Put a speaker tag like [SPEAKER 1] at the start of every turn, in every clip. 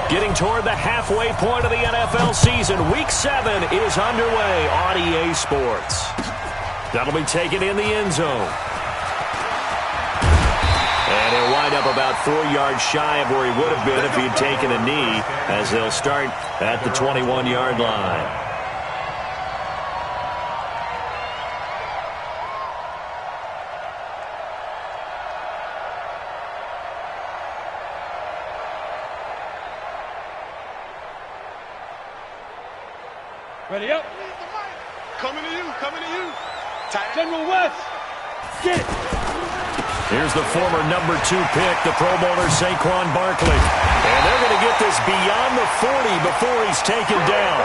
[SPEAKER 1] Getting toward the halfway point of the NFL season. Week 7 is underway on EA Sports. That'll be taken in the end zone. And he'll wind up about 4 yards shy of where he would have been if he had taken a knee, as they'll start at the 21-yard line.
[SPEAKER 2] Ready up.
[SPEAKER 3] Coming to you, coming to you.
[SPEAKER 2] General West, get it.
[SPEAKER 1] Here's the former number 2 pick, the Pro Bowler Saquon Barkley. And they're going to get this beyond the 40 before he's taken down.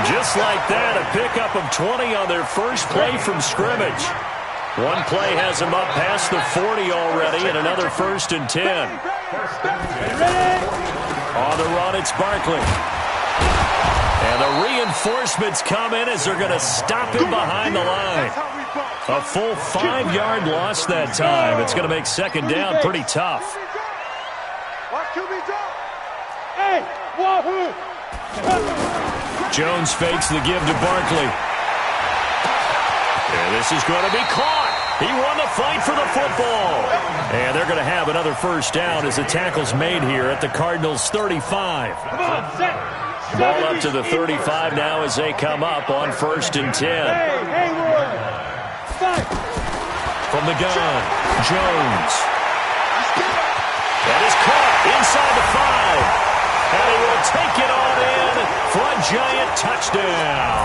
[SPEAKER 1] Just like that, a pickup of 20 on their first play from scrimmage. One play has him up past the 40 already, and another 1st and 10. On the run, it's Barkley. And the reinforcements come in as they're going to stop him behind the line. A full 5-yard loss that time. It's going to make second down pretty tough. Jones fakes the give to Barkley. And this is going to be caught. He won the fight for the football. And they're going to have another first down as the tackle's made here at the Cardinals' 35. Ball up to the 35 now as they come up on 1st and 10. From the gun, Jones. That is caught inside the 5. And he will take it on in for a giant touchdown.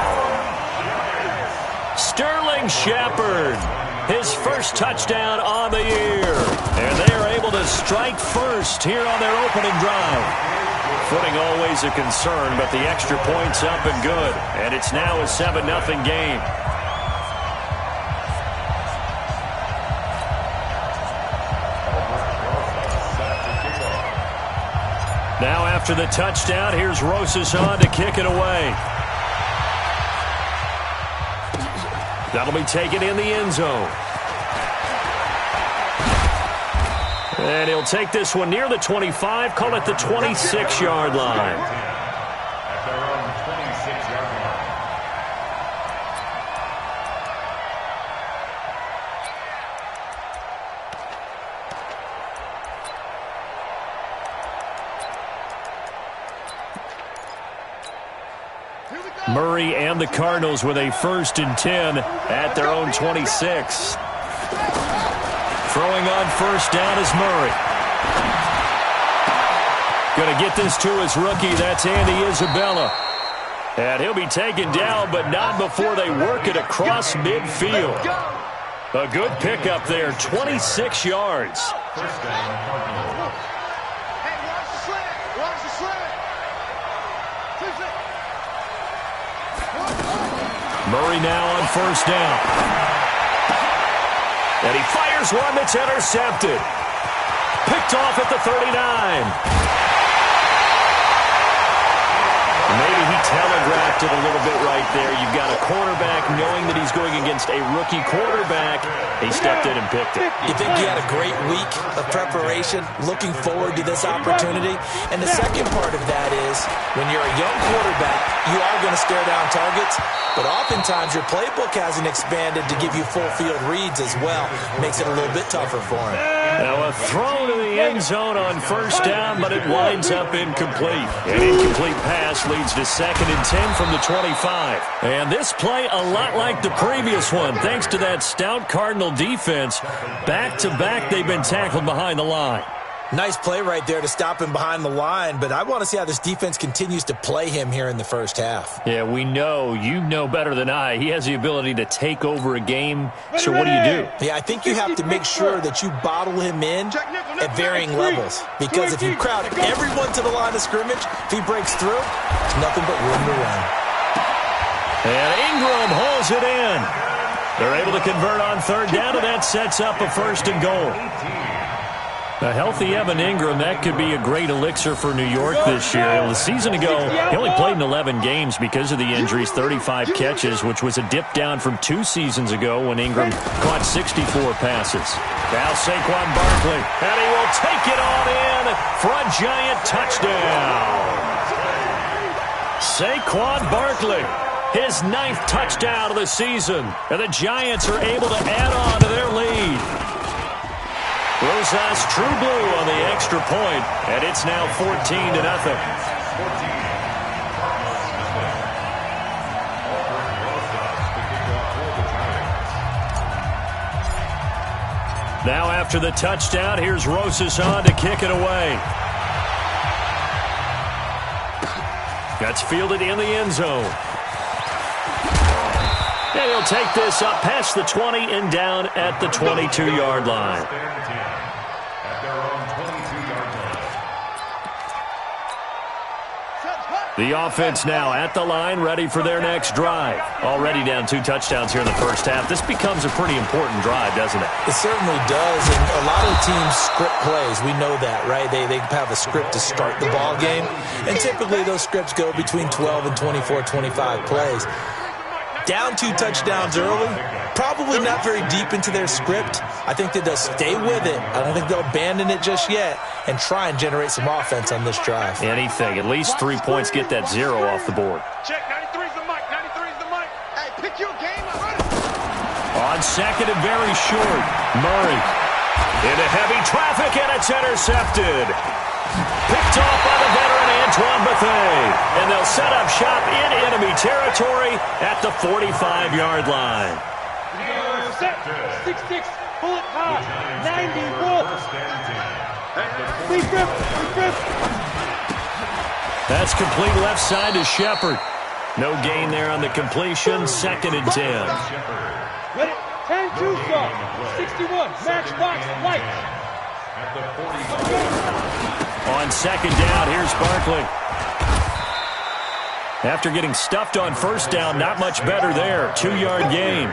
[SPEAKER 1] Sterling Shepard, his first touchdown on the year. And they are able to strike first here on their opening drive. Footing always a concern, but the extra point's up and good. And it's now a 7-0 game. Now after the touchdown, here's Rosas on to kick it away. That'll be taken in the end zone. And he'll take this one near the 25, call it the 26-yard line. Murray and the Cardinals with a 1st and 10 at their own 26. Throwing on first down is Murray. Going to get this to his rookie. That's Andy Isabella. And he'll be taken down, but not before they work it across midfield. A good pickup there, 26 yards. Murray now on first down. And he fires one that's intercepted. Picked off at the 39. Maybe he telegraphed it a little bit right there. You've got a quarterback knowing that he's going against a rookie quarterback. He stepped in and picked it.
[SPEAKER 4] You think he had a great week of preparation, looking forward to this opportunity? And the second part of that is, when you're a young quarterback, you are going to stare down targets, but oftentimes your playbook hasn't expanded to give you full field reads as well. Makes it a little bit tougher for him.
[SPEAKER 1] Now a throw to the end zone on first down, but it winds up incomplete. An incomplete pass leads to 2nd and 10 from the 25. And this play a lot like the previous one, thanks to that stout Cardinal defense. Back-to-back, they've been tackled behind the line.
[SPEAKER 4] Nice play right there to stop him behind the line, but I want to see how this defense continues to play him here in the first half.
[SPEAKER 1] Yeah, we know. You know better than I. He has the ability to take over a game, so what do you do?
[SPEAKER 4] Yeah, I think you have to make sure that you bottle him in at varying levels, because if you crowd everyone to the line of scrimmage, if he breaks through, there's nothing but room to run.
[SPEAKER 1] And Ingram holds it in. They're able to convert on third down, and that sets up a 1st and goal. A healthy Evan Ingram, that could be a great elixir for New York this year. A season ago, he only played in 11 games because of the injuries, 35 catches, which was a dip down from 2 seasons ago when Ingram caught 64 passes. Now Saquon Barkley, and he will take it on in for a giant touchdown. Saquon Barkley, his 9th touchdown of the season. And the Giants are able to add on to their lead. Rosas True Blue on the extra point, and it's now 14-0. Now after the touchdown, here's Rosas on to kick it away. That's fielded in the end zone. And he'll take this up past the 20 and down at the 22-yard line. The offense now at the line, ready for their next drive. Already down 2 touchdowns here in the first half. This becomes a pretty important drive, doesn't it?
[SPEAKER 4] It certainly does, and a lot of teams script plays. We know that, right? They have a script to start the ball game, and typically those scripts go between 12 and 24, 25 plays. Down 2 touchdowns early, probably not very deep into their script. I think that they'll stay with it. I don't think they'll abandon it just yet and try and generate some offense on this drive.
[SPEAKER 1] Anything. At least 3 points, get that 0 off the board.
[SPEAKER 3] Check, 93's the mic, 93's the mic. Hey, pick your game up.
[SPEAKER 1] On second and very short, Murray into heavy traffic, and it's intercepted. Picked off by the veteran Antoine Bethea. And they'll set up shop in enemy territory at the 45-yard line.
[SPEAKER 2] Set. 6-6. Pull it high. 90. Wolf. Free grip.
[SPEAKER 1] That's complete left side to Shepard. No gain there on the completion. 2nd and 10.
[SPEAKER 2] Ready? 10-2 stop. 61. Matchbox light.
[SPEAKER 1] On 2nd down, here's Barkley. After getting stuffed on 1st down, not much better there. 2-yard gain.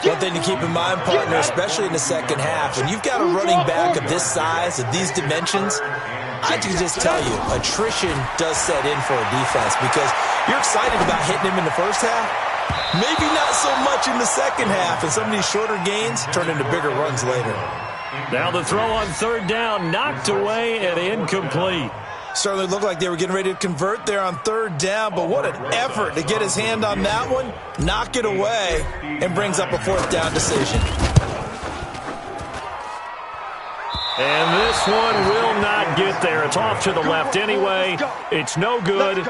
[SPEAKER 4] One thing to keep in mind, partner, especially in the second half, when you've got a running back of this size, of these dimensions, I can just tell you, attrition does set in for a defense because you're excited about hitting him in the first half. Maybe not so much in the second half, and some of these shorter gains turn into bigger runs later.
[SPEAKER 1] Now the throw on 3rd down, knocked away and incomplete.
[SPEAKER 4] Certainly looked like they were getting ready to convert there on 3rd down, but what an effort to get his hand on that one, knock it away, and brings up a 4th down decision.
[SPEAKER 1] And this one will not get there. It's off to the left anyway. It's no good.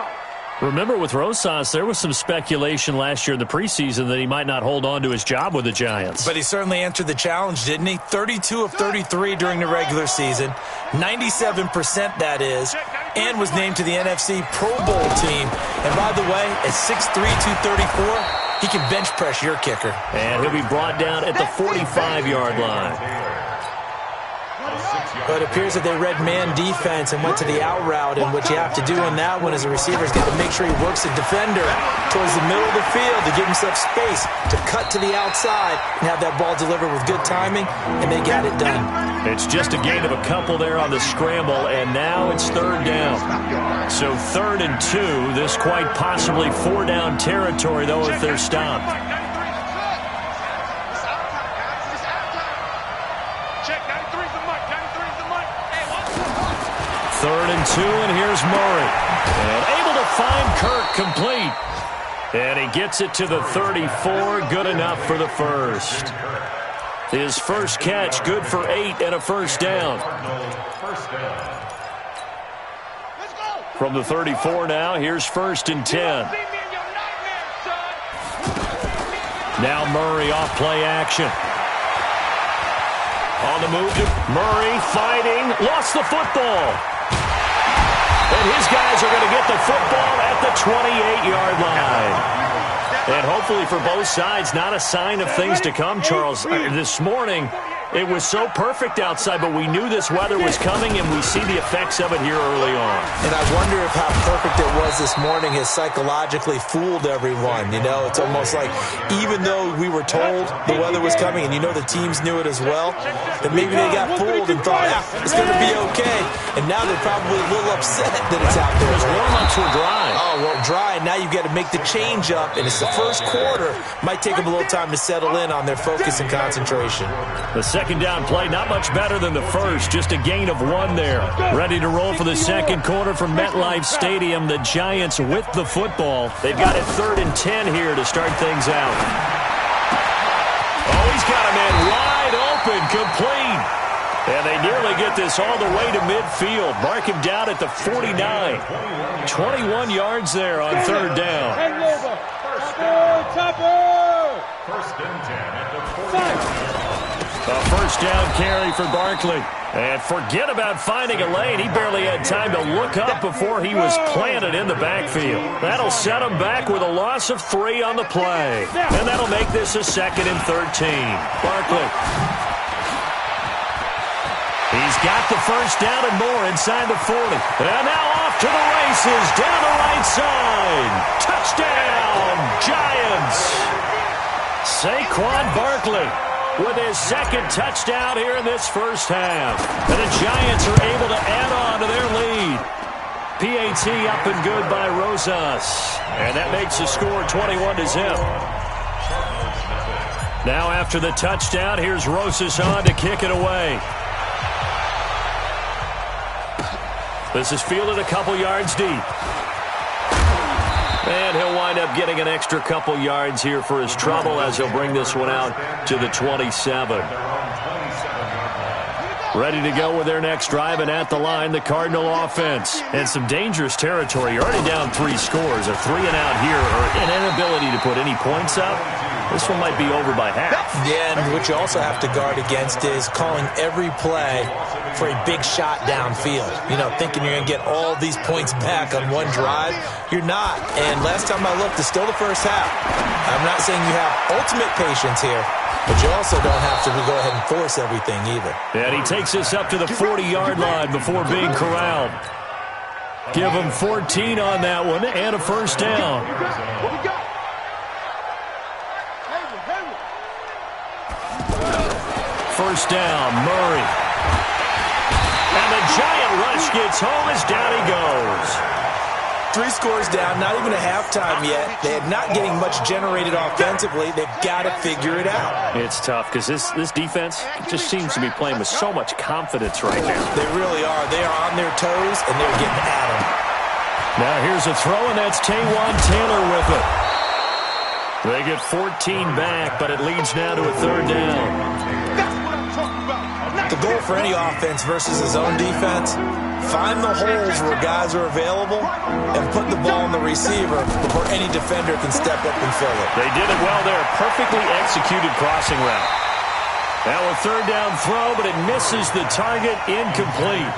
[SPEAKER 1] Remember, with Rosas, there was some speculation last year in the preseason that he might not hold on to his job with the Giants.
[SPEAKER 4] But he certainly answered the challenge, didn't he? 32 of 33 during the regular season, 97% that is, and was named to the NFC Pro Bowl team. And by the way, at 6'3", 234, he can bench press your kicker.
[SPEAKER 1] And he'll be brought down at the 45-yard line.
[SPEAKER 4] But it appears that they read man defense and went to the out route, and what you have to do on that one as a receiver is got to make sure he works the defender towards the middle of the field to give himself space to cut to the outside and have that ball delivered with good timing, and they got it done.
[SPEAKER 1] It's just a gain of a couple there on the scramble, and now it's 3rd down. So 3rd and 2, this quite possibly 4-down territory, though, if they're stopped.
[SPEAKER 3] Check, 93's the mic, 93's the mic.
[SPEAKER 1] 3rd and 2, and here's Murray. And able to find Kirk complete. And he gets it to the 34, good enough for the first. His first catch, good for 8 and a 1st down. From the 34 now, here's 1st and 10. Now Murray off play action. On the move to Murray, fighting, lost the football. And his guys are going to get the football at the 28-yard line. And hopefully for both sides, not a sign of things to come, Charles. This morning, it was so perfect outside, but we knew this weather was coming, and we see the effects of it here early on.
[SPEAKER 4] And I wonder if how perfect it was this morning has psychologically fooled everyone. You know, it's almost like even though we were told the weather was coming, and you know the teams knew it as well, that maybe they got fooled and thought, it's going to be okay. And now they're probably a little upset that it's out there.
[SPEAKER 1] Because warm-ups were dry.
[SPEAKER 4] Oh, well, dry. Now you've got to make the change up, and it's the first quarter. Might take them a little time to settle in on their focus and concentration.
[SPEAKER 1] The second down play, not much better than the first, just a gain of 1 there. Ready to roll for the second quarter from MetLife Stadium. The Giants with the football. They've got it 3rd and 10 here to start things out. Oh, he's got a man wide open, complete. And they nearly get this all the way to midfield. Mark him down at the 49. 21 yards there on 3rd down.
[SPEAKER 3] First and 10 at the 40.
[SPEAKER 1] A first down carry for Barkley. And forget about finding a lane. He barely had time to look up before he was planted in the backfield. That'll set him back with a loss of 3 on the play. And that'll make this a 2nd and 13. Barkley. He's got the first down and more inside the 40. And now off to the races down the right side. Touchdown, Giants. Saquon Barkley with his 2nd touchdown here in this first half. And the Giants are able to add on to their lead. PAT up and good by Rosas. And that makes the score 21-0. Now after the touchdown, here's Rosas on to kick it away. This is fielded a couple yards deep. And he'll wind up getting an extra couple yards here for his trouble as he'll bring this one out to the 27. Ready to go with their next drive, and at the line, the Cardinal offense. And some dangerous territory. You're already down 3 scores. A 3-and-out here, or an inability to put any points up. This one might be over by half.
[SPEAKER 4] Yeah, and what you also have to guard against is calling every play for a big shot downfield. You know, thinking you're going to get all these points back on one drive. You're not. And last time I looked, it's still the first half. I'm not saying you have ultimate patience here, but you also don't have to go ahead and force everything either.
[SPEAKER 1] And he takes us up to the 40-yard line before being corralled. Give him 14 on that one and a first down. First down, Murray. And the Giant rush gets home as down he goes.
[SPEAKER 4] 3 scores down, not even a halftime yet. They are not getting much generated offensively. They've got to figure it out.
[SPEAKER 1] It's tough because this defense just seems to be playing with so much confidence right now.
[SPEAKER 4] They really are. They are on their toes, and they're getting at them.
[SPEAKER 1] Now here's a throw, and that's Taywan Taylor with it. They get 14 back, but it leads now to a 3rd down.
[SPEAKER 4] The goal for any offense versus his own defense, find the holes where guys are available and put the ball on the receiver before any defender can step up and fill it.
[SPEAKER 1] They did it well there. Perfectly executed crossing route. Now a 3rd down throw, but it misses the target. Incomplete.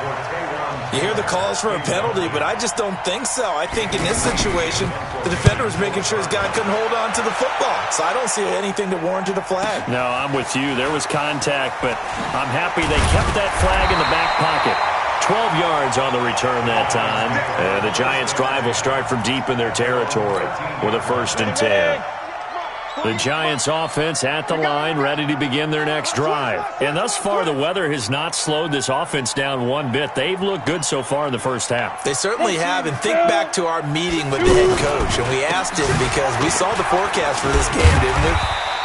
[SPEAKER 4] You hear the calls for a penalty, but I just don't think so. I think in this situation, the defender was making sure his guy couldn't hold on to the football. So I don't see anything to warrant a flag.
[SPEAKER 1] No, I'm with you. There was contact, but I'm happy they kept that flag in the back pocket. 12 yards on the return that time. And the Giants' drive will start from deep in their territory with a 1st and 10. The Giants offense at the line, ready to begin their next drive. And thus far, the weather has not slowed this offense down one bit. They've looked good so far in the first half.
[SPEAKER 4] They certainly have. And think back to our meeting with the head coach. And we asked him because we saw the forecast for this game, didn't we?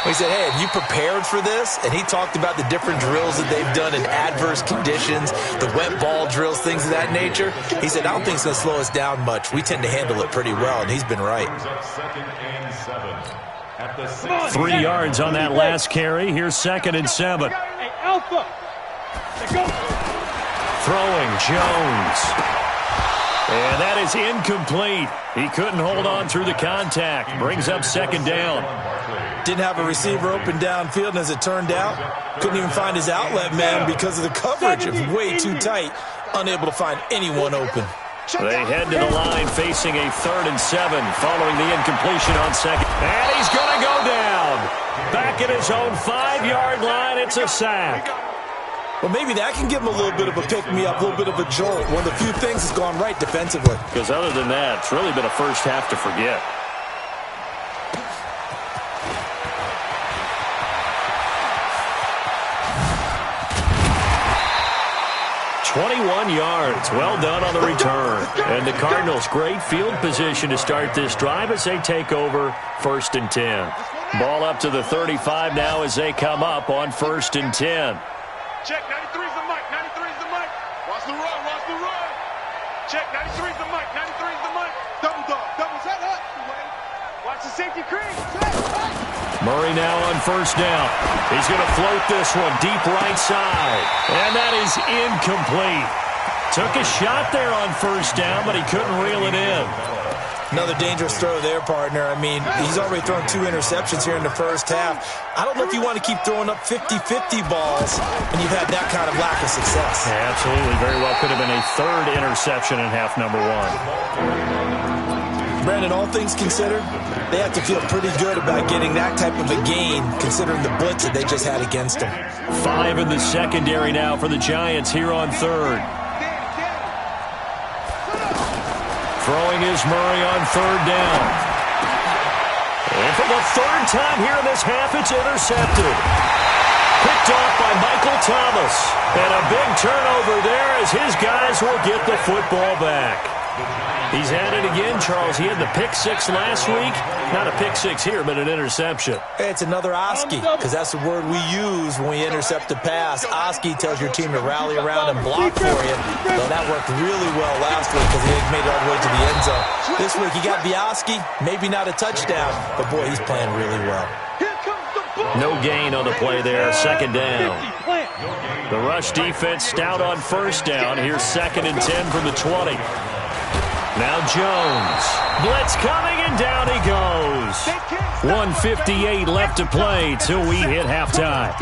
[SPEAKER 4] We said, hey, have you prepared for this? And he talked about the different drills that they've done in adverse conditions, the wet ball drills, things of that nature. He said, I don't think it's going to slow us down much. We tend to handle it pretty well, and he's been right.
[SPEAKER 1] 3 yards on that last carry. Here's 2nd and 7.
[SPEAKER 2] Hey, Alpha.
[SPEAKER 1] Throwing Jones. And that is incomplete. He couldn't hold on through the contact. Brings up 2nd down.
[SPEAKER 4] Didn't have a receiver open downfield, and as it turned out, couldn't even find his outlet man because of the coverage. It was way too tight, unable to find anyone open.
[SPEAKER 1] They head to the line facing a 3rd and 7 following the incompletion on 2nd. And he's going to go down. Back at his own 5-yard line, it's a sack.
[SPEAKER 4] Well, maybe that can give him a little bit of a pick-me-up, a little bit of a jolt. One of the few things that's gone right defensively.
[SPEAKER 1] Because other than that, it's really been a first half to forget. 21 yards. Well done on the return. And the Cardinals, great field position to start this drive as they take over 1st and 10. Ball up to the 35 now as they come up on 1st and 10.
[SPEAKER 5] Check, 93's the mic, 93's the mic. Watch the run, watch the run. Check, 93's the mic, 93's the mic. Double dog, double set up. Watch the safety cream.
[SPEAKER 1] Murray now on 1st down. He's going to float this one deep right side. And that is incomplete. Took a shot there on 1st down, but he couldn't reel it in.
[SPEAKER 4] Another dangerous throw there, partner. I mean, he's already thrown 2 interceptions here in the first half. I don't know if you want to keep throwing up 50-50 balls when you've had that kind of lack of success.
[SPEAKER 1] Yeah, absolutely. Very well could have been a 3rd interception in half number 1.
[SPEAKER 4] Brandon, all things considered, they have to feel pretty good about getting that type of a gain, considering the blitz that they just had against them.
[SPEAKER 1] 5 in the secondary now for the Giants here on 3rd. Throwing is Murray on 3rd down. And for the 3rd time here in this half, it's intercepted. Picked off by Michael Thomas. And a big turnover there as his guys will get the football back. He's had it again, Charles. He had the pick 6 last week. Not a pick 6 here, but an interception.
[SPEAKER 4] Hey, it's another Oski, because that's the word we use when we intercept a pass. Oski tells your team to rally around and block for you. Well, that worked really well last week because he made it all the way to the end zone. This week, he got Oski, maybe not a touchdown, but boy, he's playing really well.
[SPEAKER 1] No gain on the play there, 2nd down. The rush defense stout on 1st down. Here's 2nd and 10 from the 20. Now Jones. Blitz coming, and down he goes. 1:58 left to play till we hit halftime.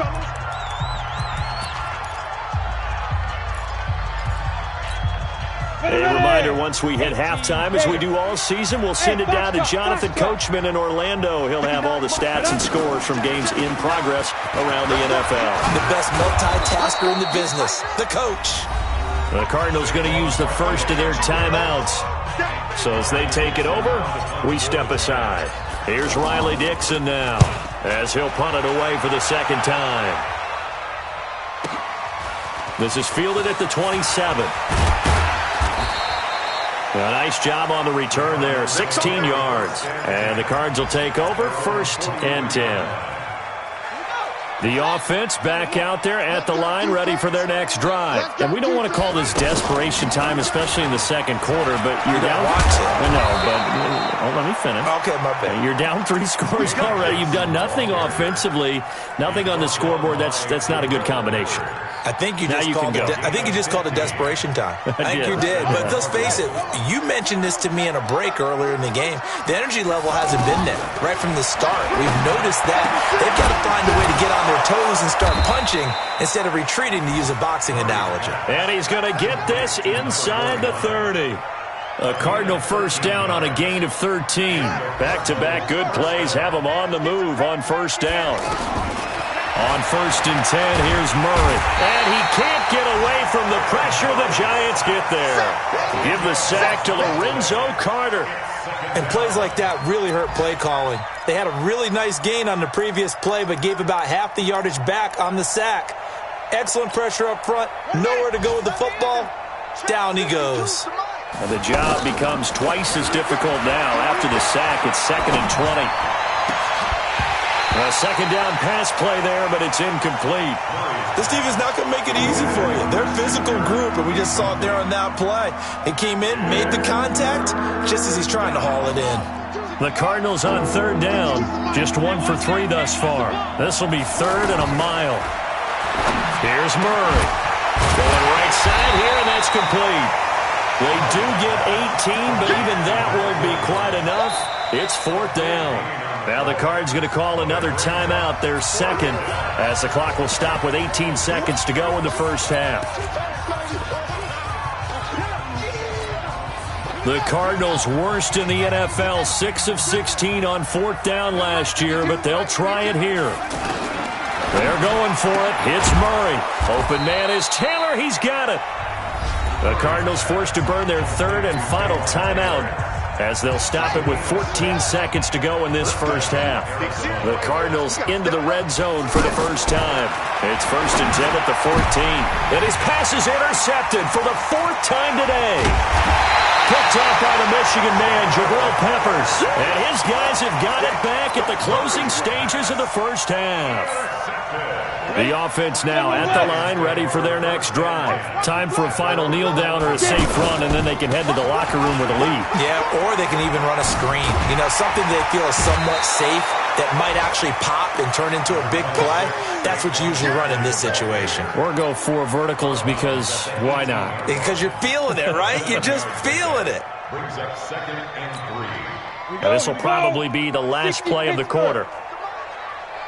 [SPEAKER 1] A reminder, once we hit halftime, as we do all season, we'll send it down to Jonathan Coachman in Orlando. He'll have all the stats and scores from games in progress around the NFL.
[SPEAKER 4] The best multitasker in the business, the coach.
[SPEAKER 1] The Cardinals going to use the first of their timeouts. So as they take it over, we step aside. Here's Riley Dixon now, as he'll punt it away for the 2nd time. This is fielded at the 27. A nice job on the return there, 16 yards. And the Cards will take over, 1st and 10. The offense back out there at the line, ready for their next drive. And we don't want to call this desperation time, especially in the 2nd quarter, but you're down. No, but let me finish.
[SPEAKER 4] Okay, my bad.
[SPEAKER 1] You're down 3 scores already. You've done nothing offensively, nothing on the scoreboard. That's not a good combination.
[SPEAKER 4] I think you just called it desperation time. I think you did. But let's face it, you mentioned this to me in a break earlier in the game. The energy level hasn't been there right from the start. We've noticed that. They've got to find a way to get on their toes and start punching instead of retreating, to use a boxing analogy.
[SPEAKER 1] And he's going to get this inside the 30. A Cardinal 1st down on a gain of 13. Back-to-back good plays have them on the move on 1st down. On 1st and 10, here's Murray. And he can't get away from the pressure. The Giants get there. Give the sack to Lorenzo Carter.
[SPEAKER 4] And plays like that really hurt play calling. They had a really nice gain on the previous play, but gave about half the yardage back on the sack. Excellent pressure up front. Nowhere to go with the football. Down he goes.
[SPEAKER 1] And the job becomes twice as difficult now. After the sack, it's 2nd and 20. A 2nd down pass play there, but it's incomplete.
[SPEAKER 4] This team is not going to make it easy for you. They're a physical group, and we just saw it there on that play. It came in, made the contact, just as he's trying to haul it in.
[SPEAKER 1] The Cardinals on 3rd down, just 1 for 3 thus far. This will be 3rd and a mile. Here's Murray. Going right side here, and that's complete. They do get 18, but even that won't be quite enough. It's 4th down. Now the Cards going to call another timeout, their 2nd, as the clock will stop with 18 seconds to go in the 1st half. The Cardinals worst in the NFL, 6 of 16 on 4th down last year, but they'll try it here. They're going for it. It's Murray. Open man is Taylor. He's got it. The Cardinals forced to burn their 3rd and final timeout, as they'll stop it with 14 seconds to go in this 1st half. The Cardinals into the red zone for the first time. It's 1st and 10 at the 14. And his pass is intercepted for the 4th time today. Picked off by the Michigan man, Jabril Peppers. And his guys have got it back at the closing stages of the first half. The offense now at the line, ready for their next drive. Time for a final kneel down or a safe run, and then they can head to the locker room with a lead.
[SPEAKER 4] Yeah, or they can even run a screen. You know, something they feel is somewhat safe that might actually pop and turn into a big play. That's what you usually run in this situation.
[SPEAKER 1] Or go 4 verticals because why not?
[SPEAKER 4] Because you're feeling it, right? You're just feeling it.
[SPEAKER 3] Brings up 2nd and 3.
[SPEAKER 1] Now, this will probably be the last play of the quarter.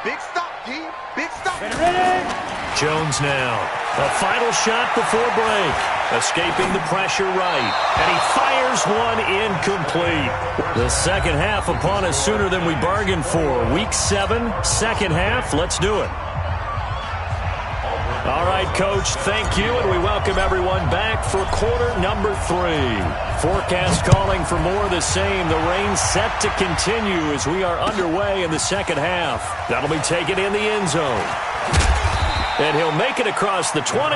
[SPEAKER 5] Big stop, D. Big stop.
[SPEAKER 1] Jones now. A final shot before break. Escaping the pressure right. And he fires one incomplete. The second half upon us sooner than we bargained for. Week 7, second half. Let's do it. All right, Coach, thank you, and we welcome everyone back for quarter number 3. Forecast calling for more of the same. The rain set to continue as we are underway in the second half. That'll be taken in the end zone. And he'll make it across the 20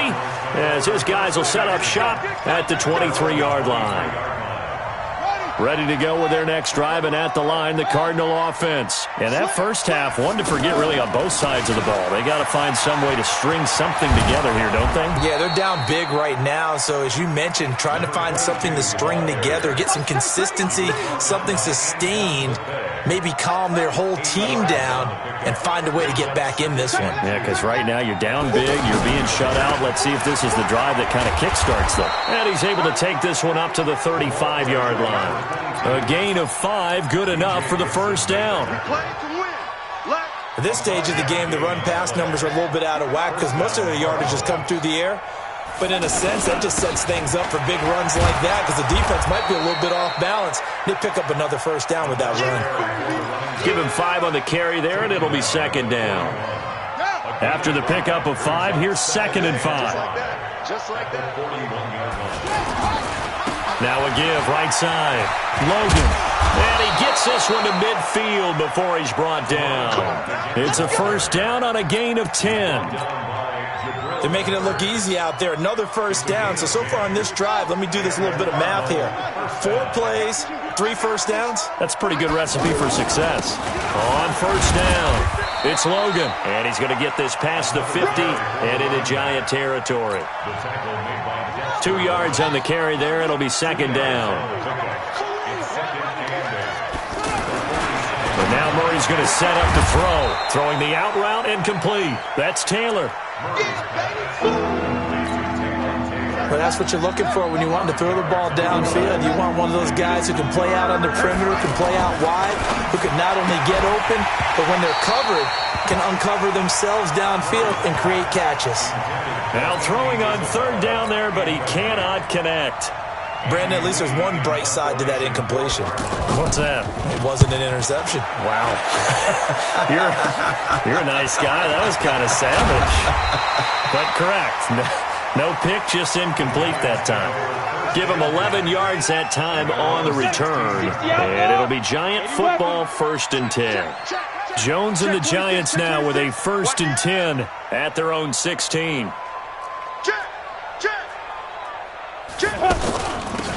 [SPEAKER 1] as his guys will set up shop at the 23-yard line. Ready to go with their next drive, and at the line, the Cardinal offense. And that first half, one to forget really on both sides of the ball. They got to find some way to string something together here, don't they?
[SPEAKER 4] Yeah, they're down big right now, so as you mentioned, trying to find something to string together, get some consistency, something sustained, maybe calm their whole team down and find a way to get back in this one.
[SPEAKER 1] Yeah, because right now you're down big, you're being shut out. Let's see if this is the drive that kind of kickstarts them. And he's able to take this one up to the 35-yard line. A gain of 5, good enough for the first down.
[SPEAKER 4] At this stage of the game, the run-pass numbers are a little bit out of whack because most of their yardage has come through the air. But in a sense, that just sets things up for big runs like that because the defense might be a little bit off balance. They pick up another first down with that run.
[SPEAKER 1] Give him 5 on the carry there, and it'll be second down. After the pickup of 5, here's 2nd and 5.
[SPEAKER 5] Just like that.
[SPEAKER 3] 41-yard line.
[SPEAKER 1] Now a give, right side. Logan. And he gets this one to midfield before he's brought down. It's a first down on a gain of 10.
[SPEAKER 4] They're making it look easy out there. Another first down. So far on this drive, let me do this little bit of math here. 4 plays, 3 first downs.
[SPEAKER 1] That's a pretty good recipe for success. On first down, it's Logan. And he's going to get this past the 50 and into Giant territory. 2 yards on the carry there. It'll be second down. And now Murray's going to set up to throw. Throwing the out route incomplete. That's Taylor.
[SPEAKER 4] But that's what you're looking for when you want to throw the ball downfield. You want one of those guys who can play out on the perimeter, can play out wide, who can not only get open, but when they're covered, can uncover themselves downfield and create catches.
[SPEAKER 1] Now throwing on third down there, but he cannot connect.
[SPEAKER 4] Brandon, at least there's one bright side to that incompletion.
[SPEAKER 1] What's that?
[SPEAKER 4] It wasn't an interception.
[SPEAKER 1] Wow. You're a nice guy. That was kind of savage. But correct. No pick, just incomplete that time. Give him 11 yards that time on the return. And it'll be Giant football, 1st and 10. Jones and the Giants now with a 1st and 10 at their own 16.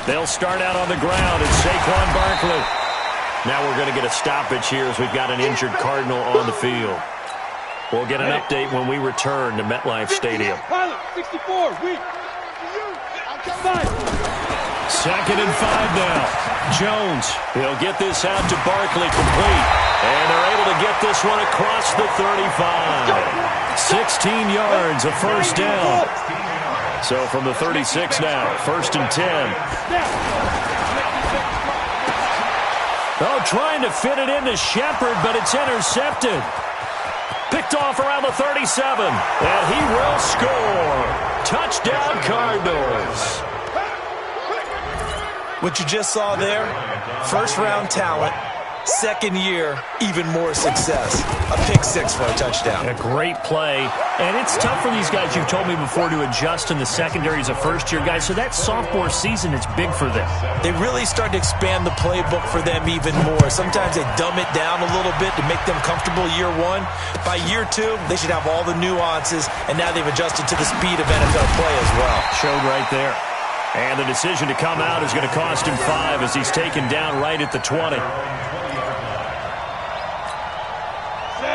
[SPEAKER 1] They'll start out on the ground. It's Saquon Barkley. Now we're going to get a stoppage here as we've got an injured Cardinal on the field. We'll get an update when we return to MetLife Stadium.
[SPEAKER 2] Pilot, 64, weak.
[SPEAKER 1] 2nd and 5 now. Jones, he'll get this out to Barkley complete. And they're able to get this one across the 35. 16 yards, a first down. So from the 36 now, 1st and 10. Oh, trying to fit it into Shepard, but it's intercepted. Picked off around the 37, and he will score. Touchdown, Cardinals.
[SPEAKER 4] What you just saw there, first-round talent, second year, even more success. A pick 6 for a touchdown.
[SPEAKER 1] A great play, and it's tough for these guys, you've told me before, to adjust in the secondary as a first-year guy, so that sophomore season is big for them.
[SPEAKER 4] They really start to expand the playbook for them even more. Sometimes they dumb it down a little bit to make them comfortable year 1. By year 2, they should have all the nuances, and now they've adjusted to the speed of NFL play as well.
[SPEAKER 1] Showed right there. And the decision to come out is going to cost him 5 as he's taken down right at the 20.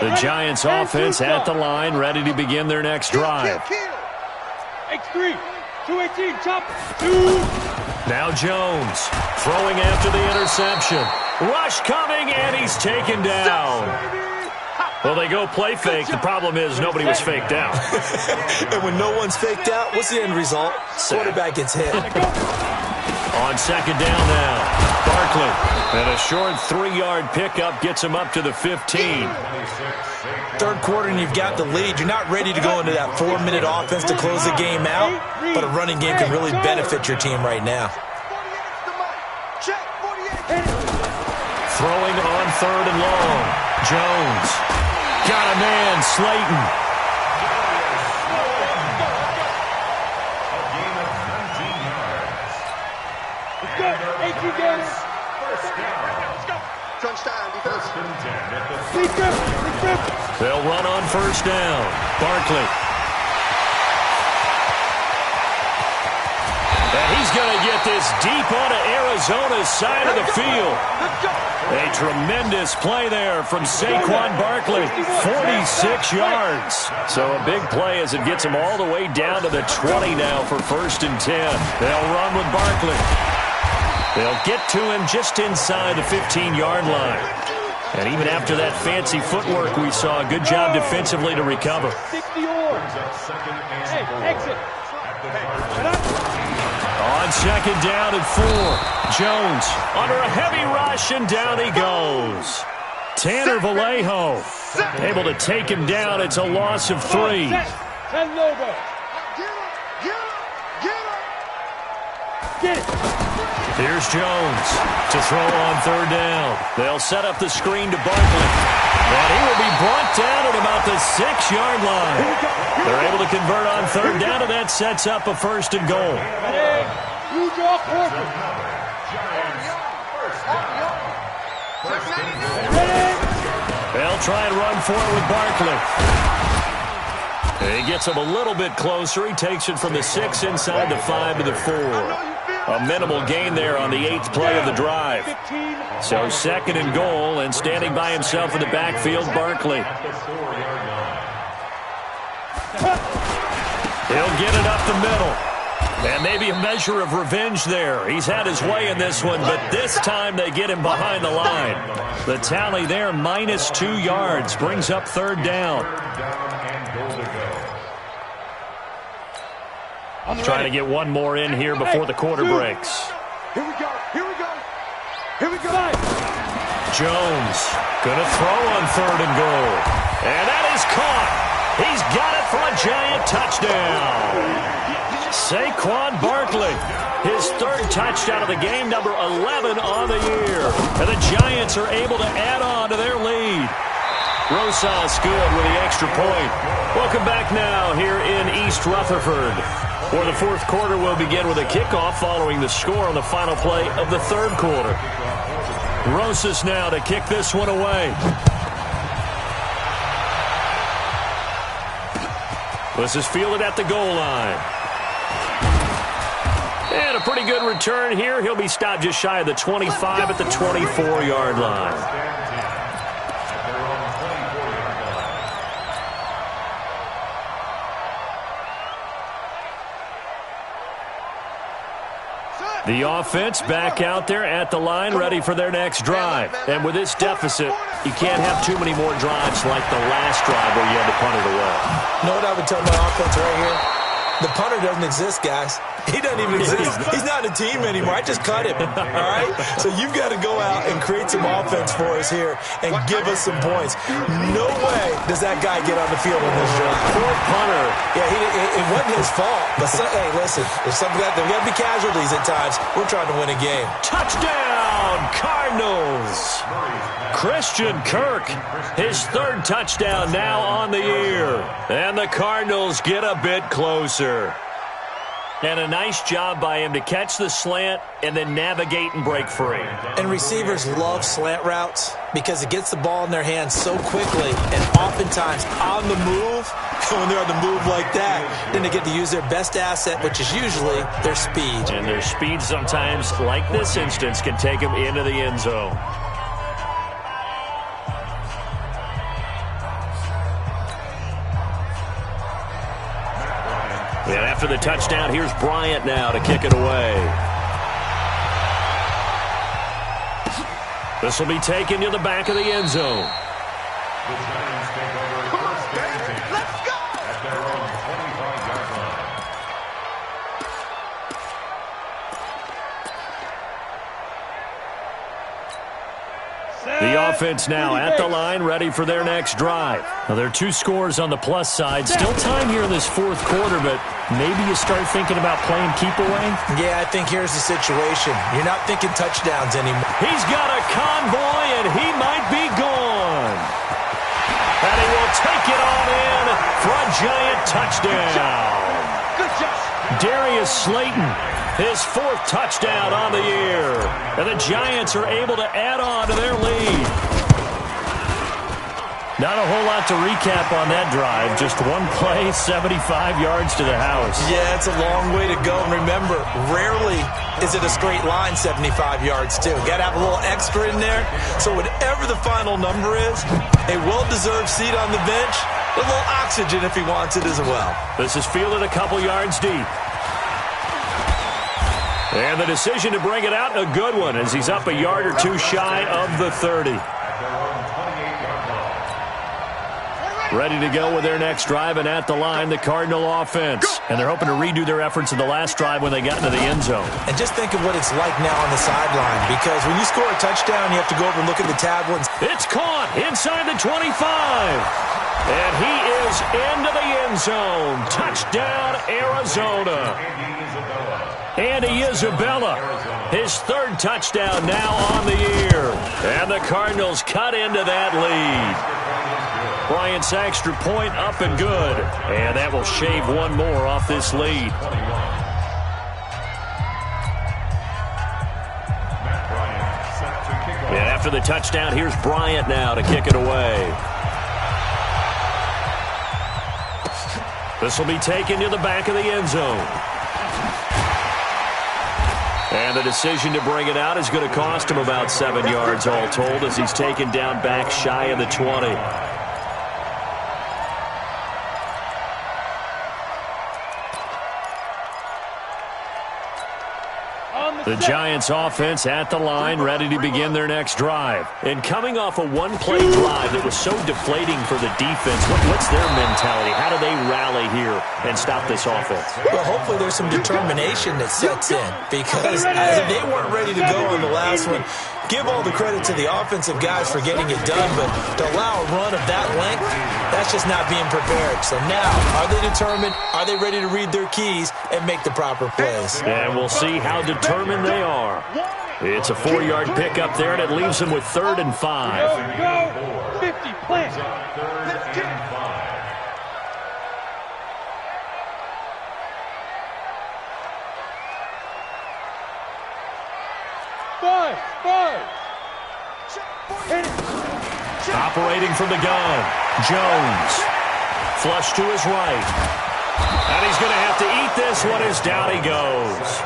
[SPEAKER 1] The Giants offense at the line, ready to begin their next drive.
[SPEAKER 2] X3, 218, chop, 2.
[SPEAKER 1] Now Jones throwing after the interception. Rush coming, and he's taken down. Well, they go play fake. The problem is nobody was faked out.
[SPEAKER 4] And when no one's faked out, what's the end result? Quarterback gets hit.
[SPEAKER 1] On second down now, Barkley. And a short 3-yard pickup gets him up to the 15.
[SPEAKER 4] Third quarter and you've got the lead. You're not ready to go into that 4-minute offense to close the game out, but a running game can really benefit your team right now.
[SPEAKER 1] Throwing on third and long. Jones. Got a man, Slayton.
[SPEAKER 2] Let's go. 18 games.
[SPEAKER 1] They'll run on first down. Barkley. And he's going to get this deep onto Arizona's side of the field. A tremendous play there from Saquon Barkley. 46 yards. So a big play as it gets him all the way down to the 20 now for first and 10. They'll run with Barkley. They'll get to him just inside the 15-yard line. And even after that fancy footwork we saw, a good job defensively to recover.
[SPEAKER 2] 60 yards. Hey, exit.
[SPEAKER 1] On second down and 4. Jones under a heavy rush, and down he goes. Tanner Vallejo able to take him down. It's a loss of 3.
[SPEAKER 2] 10 logo. Get it.
[SPEAKER 1] Here's Jones to throw on third down. They'll set up the screen to Barkley. And he will be brought down at about the 6-yard line. They're able to convert on third down, and that sets up a first and goal.
[SPEAKER 2] You draw quarter.
[SPEAKER 1] They'll try and run for it with Barkley. He gets him a little bit closer. He takes it from the 6 inside the 5 to the 4. A minimal gain there on the 8th play of the drive. So second and goal, and standing by himself in the backfield, Barkley. He'll get it up the middle. And maybe a measure of revenge there. He's had his way in this one, but this time they get him behind the line. The tally there, minus 2 yards, brings up third down. Trying to get one more in here before the quarter breaks.
[SPEAKER 5] Here we go. Here we go. Here we go.
[SPEAKER 1] Jones gonna throw on third and goal. And that is caught. He's got it for a giant touchdown. Saquon Barkley, his 3rd touchdown of the game, number 11 on the year. And the Giants are able to add on to their lead. Rosas good with the extra point. Welcome back now here in East Rutherford. For the 4th quarter, we'll begin with a kickoff following the score on the final play of the 3rd quarter. Rosas now to kick this one away. This is fielded at the goal line. And a pretty good return here. He'll be stopped just shy of the 25 at the 24-yard line. The offense back out there at the line, ready for their next drive. And with this deficit, you can't have too many more drives like the last drive where you had to punt it away.
[SPEAKER 4] You know what I would tell my offense right here? The punter doesn't exist, guys. He doesn't even exist. He's not a team anymore. I just cut him, all right? So you've got to go out and create some offense for us here and give us some points. No way does that guy get on the field in this drive.
[SPEAKER 1] Poor punter.
[SPEAKER 4] Yeah, it wasn't his fault. But, hey, listen, there's got to be casualties at times. We're trying to win a game.
[SPEAKER 1] Touchdown, Cardinals. Christian Kirk, his 3rd touchdown now on the year. And the Cardinals get a bit closer. And a nice job by him to catch the slant and then navigate and break free.
[SPEAKER 4] And receivers love slant routes because it gets the ball in their hands so quickly and oftentimes on the move. when they're on the move like that, then they get to use their best asset, which is usually their speed.
[SPEAKER 1] And their speed sometimes, like this instance, can take them into the end zone. And after the touchdown, here's Bryant now to kick it away. This will be taken to the back of the end zone.
[SPEAKER 3] The Giants take over first and 10. Let's go! At their own 25-yard line.
[SPEAKER 1] The offense now at the line, ready for their next drive. Now, there are 2 scores on the plus side. Still time here in this fourth quarter, but maybe you start thinking about playing keep away?
[SPEAKER 4] Yeah, I think here's the situation. You're not thinking touchdowns anymore.
[SPEAKER 1] He's got a convoy, and he might be gone. And he will take it on in for a Giant touchdown.
[SPEAKER 2] Good job.
[SPEAKER 1] Darius Slayton, his 4th touchdown on the year. And the Giants are able to add on to their lead. Not a whole lot to recap on that drive. Just one play, 75 yards to the house.
[SPEAKER 4] Yeah, it's a long way to go. And remember, rarely is it a straight line 75 yards, too. Got to have a little extra in there. So whatever the final number is, a well-deserved seat on the bench, a little oxygen if he wants it as well.
[SPEAKER 1] This is fielded a couple yards deep. And the decision to bring it out, a good one, as he's up a yard or 2 shy of the 30. Ready to go with their next drive, and at the line, the Cardinal offense. And they're hoping to redo their efforts in the last drive when they got into the end zone.
[SPEAKER 4] And just think of what it's like now on the sideline, because when you score a touchdown, you have to go over and look at the tablet.
[SPEAKER 1] It's caught inside the 25. And he is into the end zone. Touchdown, Arizona. Andy Isabella, his 3rd touchdown now on the year. And the Cardinals cut into that lead. Bryant's extra point up and good. And that will shave one more off this lead. And after the touchdown, here's Bryant now to kick it away. This will be taken to the back of the end zone. And the decision to bring it out is going to cost him about 7 yards all told, as he's taken down back shy of the 20. The Giants offense at the line, ready to begin their next drive. And coming off a one-play drive that was so deflating for the defense, what's their mentality? How do they rally here and stop this offense?
[SPEAKER 4] Well, hopefully there's some determination that sets in, because they weren't ready to go on the last one. Give all the credit to the offensive guys for getting it done, but to allow a run of that length, that's just not being prepared. So now, are they determined? Are they ready to read their keys and make the proper plays?
[SPEAKER 1] And we'll see how determined they are. It's a 4-yard pickup there, and it leaves them with 3rd and 5.
[SPEAKER 2] Go, 50, plant.
[SPEAKER 3] Let's get it.
[SPEAKER 2] 5.
[SPEAKER 1] Operating from the gun, Jones. Flush to his right. And he's going to have to eat this one as down he goes.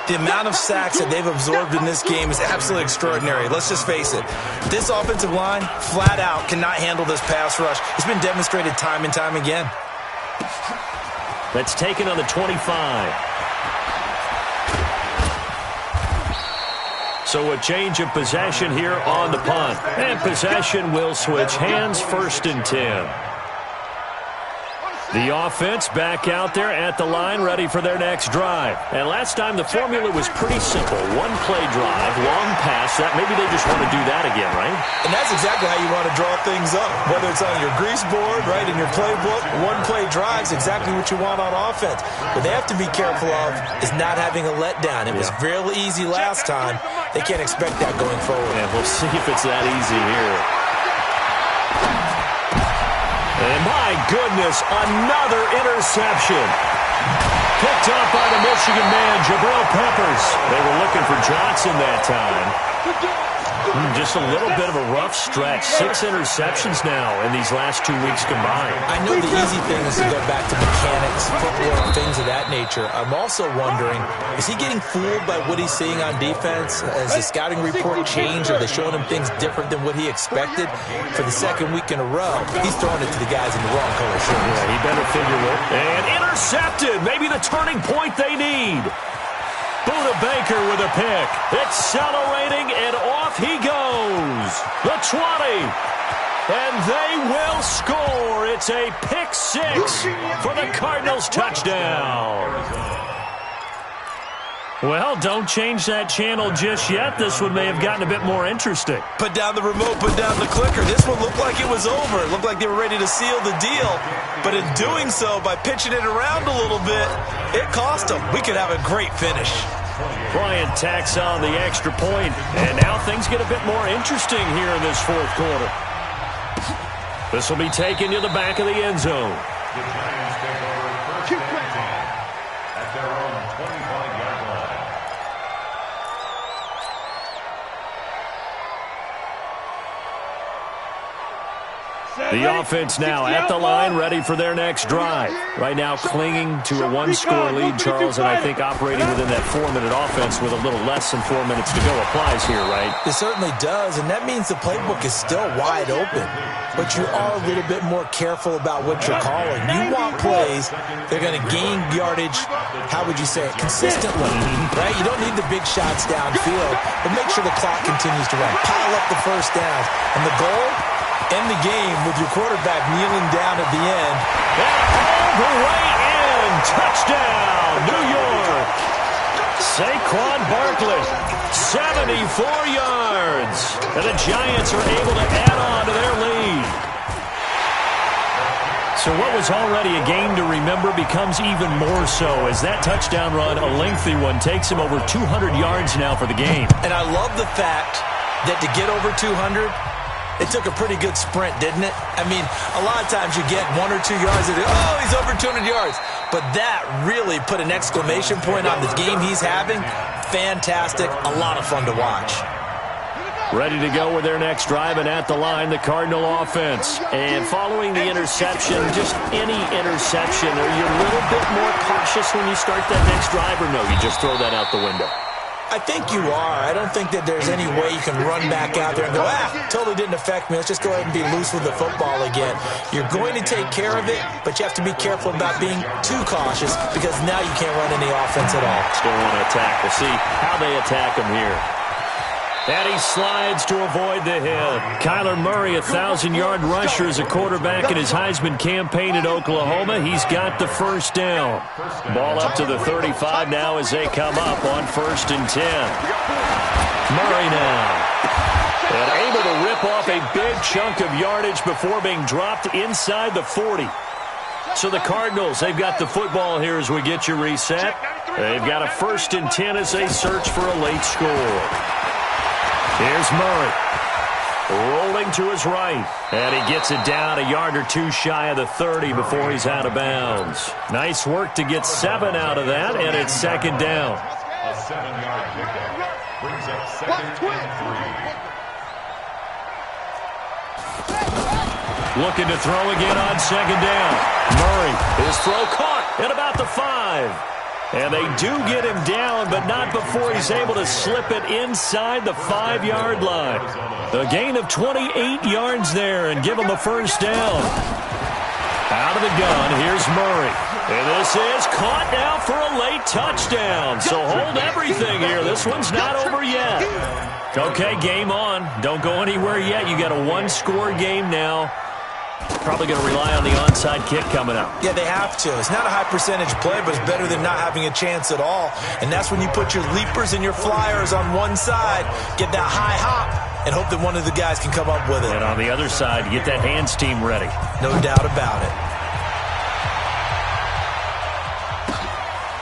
[SPEAKER 4] The amount of sacks that they've absorbed in this game is absolutely extraordinary. Let's just face it. This offensive line, flat out, cannot handle this pass rush. It's been demonstrated time and time again.
[SPEAKER 1] That's taken on the 25. So a change of possession here on the punt. And possession will switch hands, 1st and 10. The offense back out there at the line, ready for their next drive. And last time the formula was pretty simple. One-play drive, long pass. That maybe they just want to do that again, right?
[SPEAKER 4] And that's exactly how you want to draw things up. Whether it's on your grease board, right, in your playbook, one-play drive is exactly what you want on offense. What they have to be careful of is not having a letdown. It was real easy last time. They can't expect that going forward.
[SPEAKER 1] And we'll see if it's that easy here. And my goodness, another interception. Picked up by the Michigan man, Jabril Peppers. They were looking for Johnson that time. Just a little bit of a rough stretch. 6 interceptions now in these last 2 weeks combined.
[SPEAKER 4] I know the easy thing is to go back to mechanics, footwork, things of that nature. I'm also wondering, is he getting fooled by what he's seeing on defense? Has the scouting report changed? Are they showing him things different than what he expected? For the second week in a row, he's throwing it to the guys in the wrong color shirts.
[SPEAKER 1] Yeah, he better figure it. And intercepted. Maybe the turning point they need. Buda Baker with a pick. Accelerating, and off he goes. The 20. And they will score. It's a pick 6 for the Cardinals touchdown. Well, don't change that channel just yet. This one may have gotten a bit more interesting.
[SPEAKER 4] Put down the remote, put down the clicker. This one looked like it was over. It looked like they were ready to seal the deal. But in doing so, by pitching it around a little bit, it cost them. We could have a great finish.
[SPEAKER 1] Bryant tacks on the extra point, and now things get a bit more interesting here in this fourth quarter. This will be taken to the back of the end zone.
[SPEAKER 3] The Giants take over first and 10 at their own 25-yard line.
[SPEAKER 1] The offense now at the line, ready for their next drive. Right now clinging to a one-score lead, Charles, and I think operating within that 4-minute offense with a little less than 4 minutes to go applies here, right?
[SPEAKER 4] It certainly does, and that means the playbook is still wide open. But you are a little bit more careful about what you're calling. You want plays they're going to gain yardage, how would you say it, consistently, right? You don't need the big shots downfield, but make sure the clock continues to run. Pile up the first downs. And the goal? End the game with your quarterback kneeling down at the end.
[SPEAKER 1] And all the way in. Touchdown, New York. Saquon Barkley, 74 yards. And the Giants are able to add on to their lead. So what was already a game to remember becomes even more so as that touchdown run, a lengthy one, takes him over 200 yards now for the game.
[SPEAKER 4] And I love the fact that to get over 200, it took a pretty good sprint, didn't it? I mean, a lot of times you get 1 or 2 yards and oh, he's over 200 yards. But that really put an exclamation point on the game he's having. Fantastic. A lot of fun to watch.
[SPEAKER 1] Ready to go with their next drive, and at the line, the Cardinal offense. And following the interception, just any interception, are you a little bit more cautious when you start that next drive, or no, you just throw that out the window?
[SPEAKER 4] I think you are. I don't think that there's any way you can run back out there and go, totally didn't affect me. Let's just go ahead and be loose with the football again. You're going to take care of it, but you have to be careful about being too cautious because now you can't run any offense at all.
[SPEAKER 1] Still want to attack. We'll see how they attack him here. And he slides to avoid the hit. Kyler Murray, 1,000-yard rusher as a quarterback in his Heisman campaign at Oklahoma. He's got the first down. Ball up to the 35 now as they come up on 1st and 10. Murray now. And able to rip off a big chunk of yardage before being dropped inside the 40. So the Cardinals, they've got the football here as we get you reset. They've got a 1st and 10 as they search for a late score. Here's Murray, rolling to his right, and he gets it down a yard or two shy of the 30 before he's out of bounds. Nice work to get 7 out of that, and it's 2nd down.
[SPEAKER 3] A 7-yard pickup brings up 2nd and 3.
[SPEAKER 1] Looking to throw again on 2nd down. Murray, his throw caught at about the 5. And they do get him down, but not before he's able to slip it inside the 5-yard line. A gain of 28 yards there and give him a 1st down. Out of the gun, here's Murray. And this is caught now for a late touchdown. So hold everything here. This one's not over yet. Okay, game on. Don't go anywhere yet. You got a 1-score game now. Probably going to rely on the onside kick coming up.
[SPEAKER 4] Yeah, they have to. It's not a high percentage play, but it's better than not having a chance at all. And that's when you put your leapers and your flyers on one side, get that high hop, and hope that one of the guys can come up with it.
[SPEAKER 1] And on the other side, you get that hands team ready.
[SPEAKER 4] No doubt about it.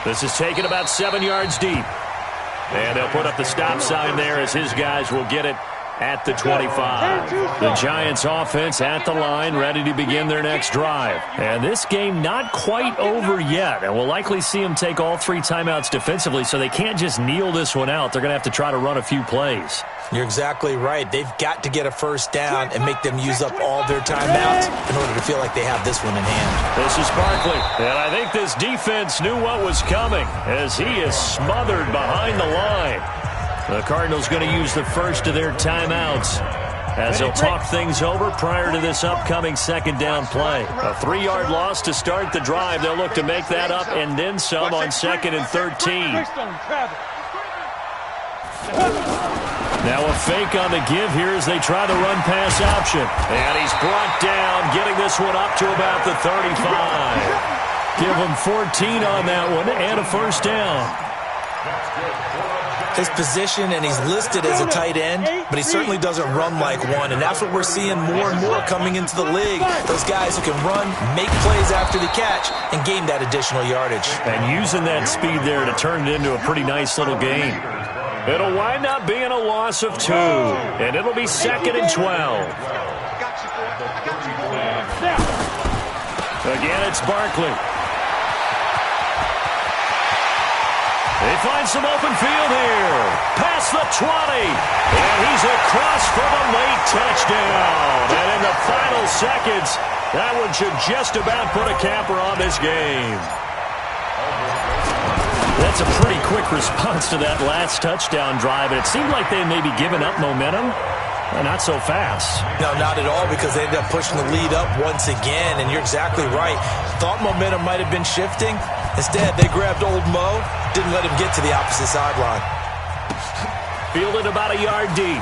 [SPEAKER 1] This is taken about 7 yards deep. And they'll put up the stop sign there as his guys will get it at the 25. The Giants offense at the line, ready to begin their next drive. And this game not quite over yet. And we'll likely see them take all 3 timeouts defensively, so they can't just kneel this one out. They're going to have to try to run a few plays.
[SPEAKER 4] You're exactly right. They've got to get a first down and make them use up all their timeouts in order to feel like they have this one in hand.
[SPEAKER 1] This is Barkley, and I think this defense knew what was coming as he is smothered behind the line. The Cardinals going to use the first of their timeouts as they'll talk things over prior to this upcoming second down play. A 3-yard loss to start the drive. They'll look to make that up and then some on 2nd and 13. Now a fake on the give here as they try the run-pass option. And he's brought down, getting this one up to about the 35. Give him 14 on that one and a first down.
[SPEAKER 4] His position, and he's listed as a tight end, but he certainly doesn't run like one, and that's what we're seeing more and more coming into the league. Those guys who can run, make plays after the catch, and gain that additional yardage.
[SPEAKER 1] And using that speed there to turn it into a pretty nice little game. It'll wind up being a loss of 2, and it'll be 2nd and 12. Again, it's Barkley. They find some open field here. Past the 20. And he's across for the late touchdown. And in the final seconds, that one should just about put a capper on this game. That's a pretty quick response to that last touchdown drive. And it seemed like they may be giving up momentum. Not so fast.
[SPEAKER 4] No, not at all, because they ended up pushing the lead up once again. And you're exactly right. Thought momentum might have been shifting. Instead, they grabbed old Mo, didn't let him get to the opposite sideline.
[SPEAKER 1] Fielded about a yard deep.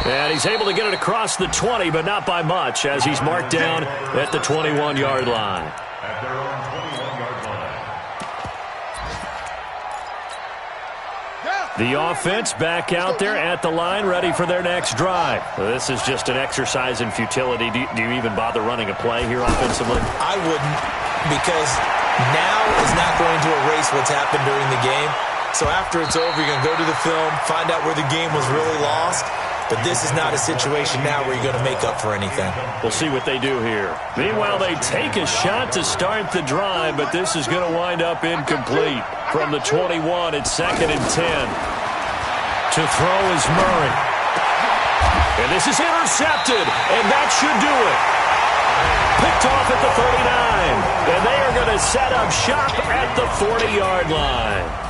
[SPEAKER 1] And he's able to get it across the 20, but not by much, as he's marked down at the 21-yard line.
[SPEAKER 3] At their own 21-yard line.
[SPEAKER 1] The offense back out there at the line, ready for their next drive. This is just an exercise in futility. Do you even bother running a play here offensively?
[SPEAKER 4] I wouldn't, because now is not going to erase what's happened during the game. So after it's over, you're going to go to the film, find out where the game was really lost. But this is not a situation now where you're going to make up for anything.
[SPEAKER 1] We'll see what they do here. Meanwhile, they take a shot to start the drive, but this is going to wind up incomplete. From the 21, it's 2nd and 10. To throw is Murray. And this is intercepted, and that should do it. Picked off at the 39, and they are going to set up shop at the 40-yard line.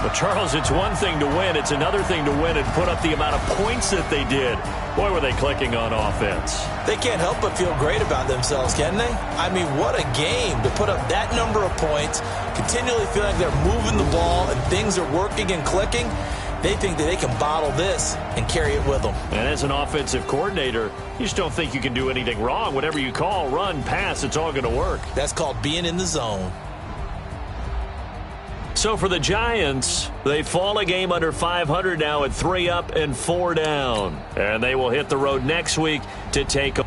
[SPEAKER 1] But, Charles, it's one thing to win. It's another thing to win and put up the amount of points that they did. Boy, were they clicking on offense.
[SPEAKER 4] They can't help but feel great about themselves, can they? I mean, what a game to put up that number of points, continually feeling like they're moving the ball and things are working and clicking. They think that they can bottle this and carry it with them. And
[SPEAKER 1] as an offensive coordinator, you just don't think you can do anything wrong. Whatever you call, run, pass, it's all going to work.
[SPEAKER 4] That's called being in the zone.
[SPEAKER 1] So for the Giants, they fall a game under 500 now at 3 up and 4 down. And they will hit the road next week to take